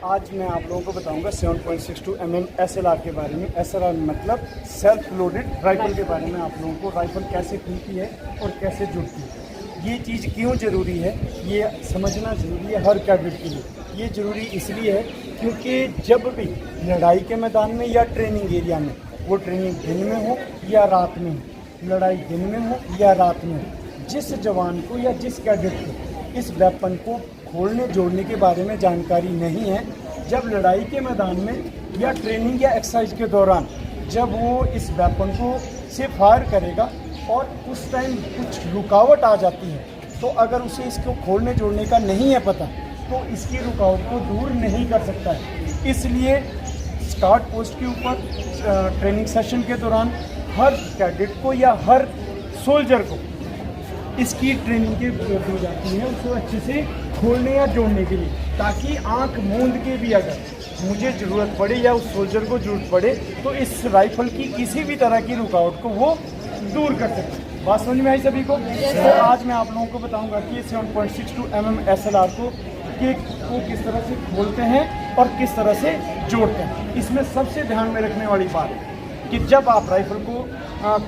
आज मैं आप लोगों को बताऊंगा 7.62 mm SLR के बारे में। SLR मतलब सेल्फ लोडेड राइफल के बारे में। आप लोगों को राइफल कैसे खुलती है और कैसे जुड़ती है, ये चीज़ क्यों ज़रूरी है, ये समझना ज़रूरी है हर कैडेट के लिए। ये ज़रूरी इसलिए है क्योंकि जब भी लड़ाई के मैदान में या ट्रेनिंग एरिया में, वो ट्रेनिंग दिन में हो या रात में हो, लड़ाई दिन में हो या रात में हो, जिस जवान को या जिस कैडेट को इस वेपन को खोलने जोड़ने के बारे में जानकारी नहीं है, जब लड़ाई के मैदान में या ट्रेनिंग या एक्सरसाइज के दौरान जब वो इस वेपन को से फायर करेगा और उस टाइम कुछ रुकावट आ जाती है, तो अगर उसे इसको खोलने जोड़ने का नहीं है पता, तो इसकी रुकावट को दूर नहीं कर सकता है। इसलिए स्टार्ट पोस्ट के ऊपर ट्रेनिंग सेशन के दौरान हर कैडेट को या हर सोल्जर को इसकी ट्रेनिंग के दी जाती है, उसको अच्छे से खोलने या जोड़ने के लिए, ताकि आंख मूंद के भी अगर मुझे ज़रूरत पड़े या उस सोल्जर को ज़रूरत पड़े तो इस राइफ़ल की किसी भी तरह की रुकावट को वो दूर कर सकते। बात समझ में आई सभी को? तो आज मैं आप लोगों को बताऊंगा कि 7.62 mm SLR को किस तरह से खोलते हैं और किस तरह से जोड़ते हैं। इसमें सबसे ध्यान में रखने वाली बात कि जब आप राइफ़ल को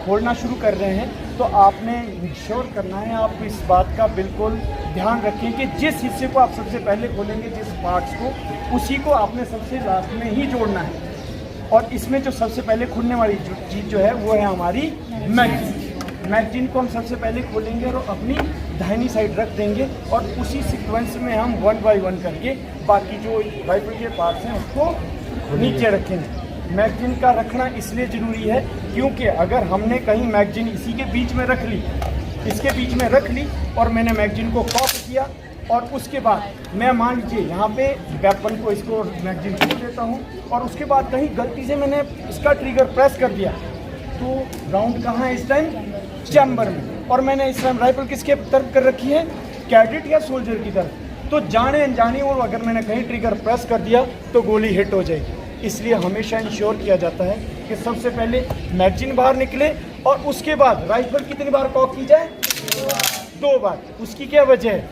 खोलना शुरू कर रहे हैं तो आपने इंश्योर करना है, आप इस बात का बिल्कुल ध्यान रखें कि जिस हिस्से को आप सबसे पहले खोलेंगे, जिस पार्ट्स को, उसी को आपने सबसे लास्ट में ही जोड़ना है। और इसमें जो सबसे पहले खुलने वाली चीज़ जो है वो है हमारी मैगजीन। मैगजीन को हम सबसे पहले खोलेंगे और अपनी दाहिनी साइड रख देंगे और उसी सीक्वेंस में हम 1 बाय 1 करके बाकी जो राइफल के पार्ट्स हैं उसको नीचे रखेंगे। मैगजीन का रखना इसलिए ज़रूरी है क्योंकि अगर हमने कहीं मैगजीन इसी के बीच में रख ली, इसके बीच में रख ली और मैंने मैगजीन को कॉक किया और उसके बाद मैं मान लीजिए यहाँ पे वेपन को इसको मैगजीन छोड़ देता हूँ और उसके बाद कहीं गलती से मैंने इसका ट्रिगर प्रेस कर दिया, तो राउंड कहाँ है इस टाइम? चैम्बर में। और मैंने इस टाइम राइफल किसके तरफ कर रखी है? कैडेट या सोल्जर की तरफ। तो जाने अनजाने और अगर मैंने कहीं ट्रिगर प्रेस कर दिया तो गोली हिट हो जाएगी। इसलिए हमेशा इंश्योर किया जाता है कि सबसे पहले मैगजीन बाहर निकले और उसके बाद राइफल कितनी बार कॉक की जाए? 2 बार। उसकी क्या वजह है?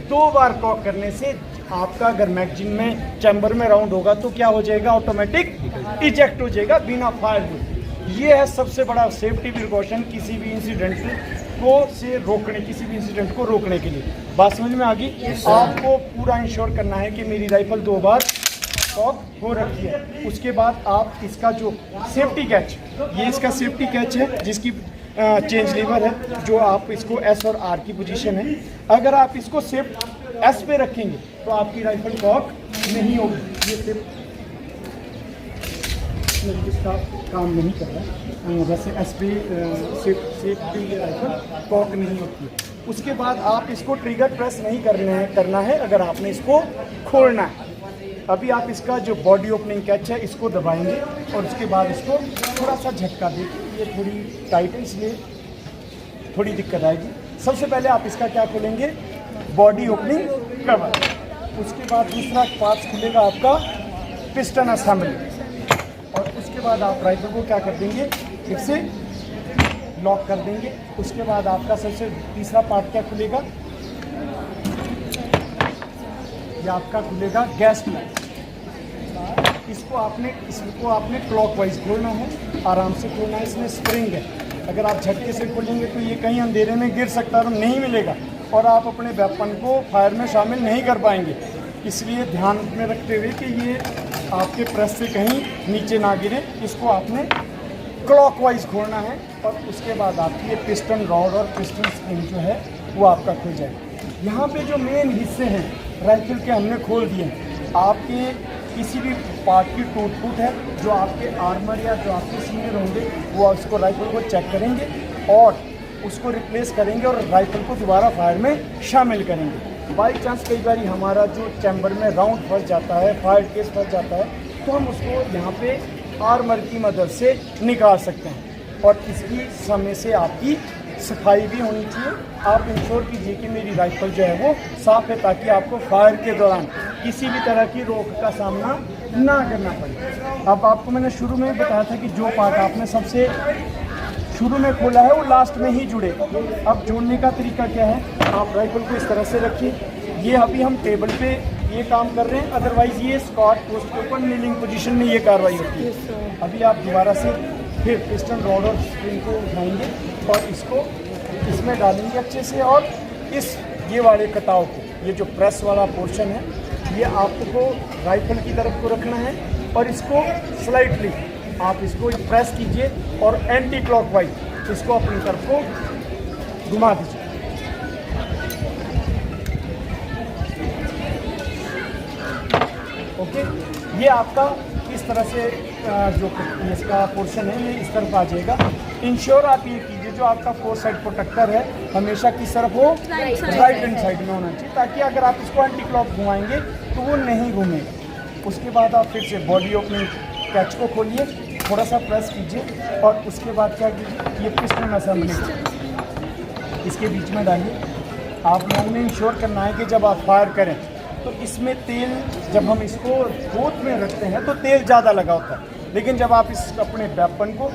2 बार कॉक करने से आपका अगर मैगजीन में चैम्बर में राउंड होगा तो क्या हो जाएगा? ऑटोमेटिक इजेक्ट हो जाएगा बिना फायर हुए। ये है सबसे बड़ा सेफ्टी प्रिकॉशन किसी भी इंसिडेंट को से रोकने, किसी भी इंसिडेंट को रोकने के लिए। बात समझ में आ गई? आपको पूरा इंश्योर करना है कि मेरी राइफल 2 बार कॉक हो रखी है। उसके बाद आप इसका जो सेफ्टी कैच, ये इसका सेफ्टी कैच है जिसकी चेंज लीवर है, जो आप इसको S और R की पोजीशन है। अगर आप इसको सिर्फ S पे रखेंगे तो आपकी राइफल कॉक नहीं होगी। ये सिर्फ इसका काम नहीं कर रहा है, वैसे S पे सेफ्टी राइफल कॉक नहीं होती है। उसके बाद आप इसको ट्रिगर प्रेस नहीं करना है अगर आपने इसको खोलना है। अभी आप इसका जो बॉडी ओपनिंग कैच है इसको दबाएंगे और उसके बाद इसको थोड़ा सा झटका देंगे। ये थोड़ी टाइट है इसलिए थोड़ी दिक्कत आएगी। सबसे पहले आप इसका क्या खोलेंगे? Body opening cover. उसके बाद दूसरा पार्ट खुलेगा आपका पिस्टन असेंबली और उसके बाद आप राइफल को क्या कर देंगे? फिर से लॉक कर देंगे। उसके बाद आपका सबसे तीसरा पार्ट क्या खुलेगा? ये आपका खुलेगा गैस लाइट। इसको आपने क्लॉकवाइज खोलना है, आराम से खोलना है। इसमें स्प्रिंग है, अगर आप झटके से खोलेंगे तो ये कहीं अंधेरे में गिर सकता है और नहीं मिलेगा और आप अपने वेपन को फायर में शामिल नहीं कर पाएंगे। इसलिए ध्यान में रखते हुए कि ये आपके प्रेस से कहीं नीचे ना गिरे, इसको आपने क्लॉकवाइज खोलना है और उसके बाद आपकी ये पिस्टन रॉड और पिस्टन स्प्रिंग जो है वो आपका खुल जाएगा। यहाँ पे जो मेन हिस्से हैं राइफल के हमने खोल दिए हैं। आपके किसी भी पार्ट की टूट फूट है, जो आपके आर्मर या जो आपके सीनियर होंगे वो उसको राइफल को चेक करेंगे और उसको रिप्लेस करेंगे और राइफल को दोबारा फायर में शामिल करेंगे। बाई चांस कई बार हमारा जो चैम्बर में राउंड फंस जाता है, फायर केस फंस जाता है, तो हम उसको यहाँ पे आर्मर की मदद से निकाल सकते हैं। और इसकी समय से आपकी सफाई भी होनी चाहिए। आप इंश्योर कीजिए कि मेरी राइफल जो है वो साफ़ है, ताकि आपको फायर के दौरान किसी भी तरह की रोक का सामना ना करना पड़े। अब आपको मैंने शुरू में बताया था कि जो पार्ट आपने सबसे शुरू में खोला है वो लास्ट में ही जुड़े। अब जोड़ने का तरीका क्या है? आप राइफल को इस तरह से रखिए। ये अभी हम टेबल पे ये काम कर रहे हैं, अदरवाइज ये स्क्वाट पोस्ट के ऊपर नीलिंग पोजीशन में ये कार्रवाई होती है। अभी आप दोबारा से फिर पिस्टन रॉड और स्प्रिंग को उठाएंगे और इसको इसमें डालेंगे अच्छे से, और इस ये वाले कटाव को, ये जो प्रेस वाला पोर्शन है, ये आपको राइफल की तरफ को रखना है और इसको स्लाइटली आप इसको प्रेस कीजिए और एंटी क्लॉकवाइज इसको अपनी तरफ को घुमा दीजिए। ओके, ये आपका इस तरह से जो इसका पोर्शन है ये इस तरफ आ जाएगा। इंश्योर आप ये कीजिए जो आपका 4 साइड प्रोटेक्टर है हमेशा किस तरफ हो, राइट हैंड साइड में होना चाहिए, ताकि अगर आप इसको एंटी क्लॉक घुमाएंगे तो वो नहीं घूमेगा। उसके बाद आप फिर से बॉडी ओपनिंग कैच को खोलिए, थोड़ा सा प्रेस कीजिए और उसके बाद क्या कीजिए, ये पिस्टन असेंबली इसके बीच में डालिए। आप लोगों ने इंश्योर करना है कि जब आप फायर करें तो इसमें तेल, जब हम इसको बोथ में रखते हैं तो तेल ज़्यादा लगा होता है, लेकिन जब आप इस अपने वेपन को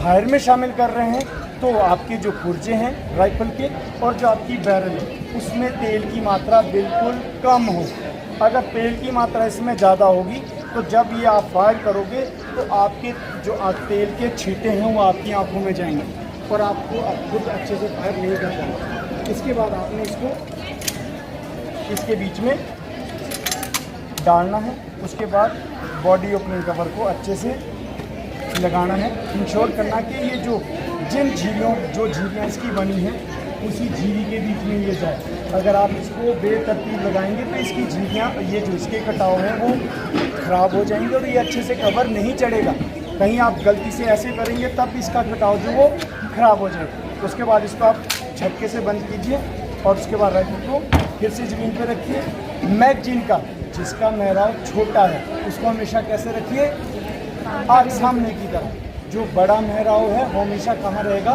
फायर में शामिल कर रहे हैं तो आपके जो पुर्जे हैं राइफल के और जो आपकी बैरल है उसमें तेल की मात्रा बिल्कुल कम हो। अगर तेल की मात्रा इसमें ज़्यादा होगी तो जब ये आप फायर करोगे तो आपके जो तेल के छींटे हैं वो आपकी आंखों में जाएंगे और आपको खुद अच्छे से फायर नहीं कर पाएंगे। इसके बाद आपने इसको इसके बीच में डालना है। उसके बाद बॉडी ओपनिंग कवर को अच्छे से लगाना है। इंश्योर करना कि ये जो झिल्लियाँ इसकी बनी हैं उसी झिल्ली के बीच में ये जाए। अगर आप इसको बेतरतीब लगाएंगे तो इसकी झिल्लियाँ, ये जो इसके कटाव हैं वो ख़राब हो जाएंगे और ये अच्छे से कवर नहीं चढ़ेगा। कहीं आप गलती से ऐसे करेंगे तब इसका कटाव जो वो ख़राब हो जाएगा। उसके बाद इसको आप झटके से बंद कीजिए और उसके बाद राइफल को फिर से ज़मीन पर रखिए। मैगजीन का जिसका मेहराब छोटा है उसको हमेशा कैसे रखिए, आग सामने की तरफ। जो बड़ा मेहराब है वो हमेशा कहाँ रहेगा,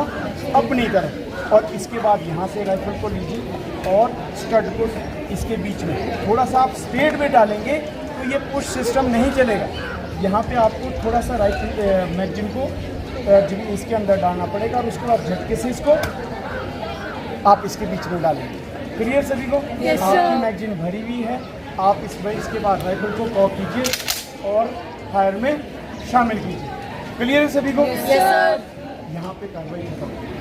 अपनी तरफ। और इसके बाद यहाँ से राइफल को लीजिए और स्टड को इसके बीच में थोड़ा सा आप स्ट्रेट में डालेंगे तो ये पुश सिस्टम नहीं चलेगा। यहाँ पे आपको थोड़ा सा राइफल मैगजीन को इसके अंदर डालना पड़ेगा और उसके बाद झटके से इसको आप इसके बीच में डालेंगे। क्लियर सभी को? आपकी मैगजीन भरी हुई है। आप इसके बाद राइफल को कॉक कीजिए और फायर में शामिल कीजिए। क्लियर है सभी को? Yes, sir. यहाँ पे कार्रवाई खत्म।